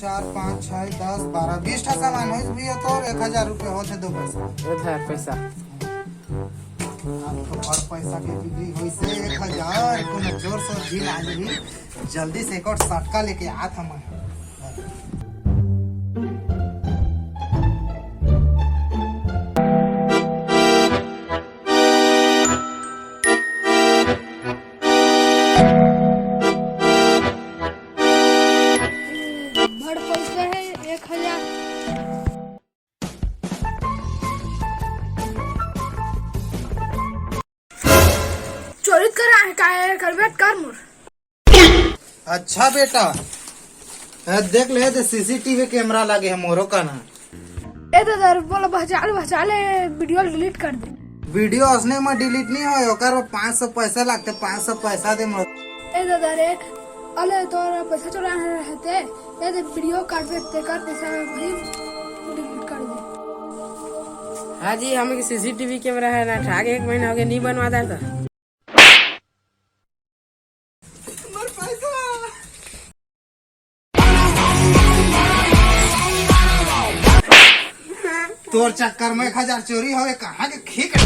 4 5 6 10 12 20 टा सामान हो भी तो 1000 रुपये होते दो पैसा इधर पैसा आपको और पैसा के बिक्री हुई से 1000 को न जोर से झील आज भी जल्दी से एक और सटका लेके आत हम बड़ पैसा है 1000। चोरी कर मोर। अच्छा बेटा देख ले तो सीसीटीवी कैमरा लगे है मोरो का ना ए दादा बोला बचा ले वीडियो डिलीट कर दे। वीडियो असने में डिलीट नहीं हो ओकर 500 पैसा लगते 500 पैसा दे मोर ए दादा रे अले तोरा पैसा चोरा रहते ए दे वीडियो काट देते कर पैसा भाई डिलीट कर दे। हाँ जी हमें सीसीटीवी कैमरा है ना ठाक 1 महीना हो गया नहीं बनवाता था। तोर चक्कर में 1000 चोरी हो कहाँ के खी के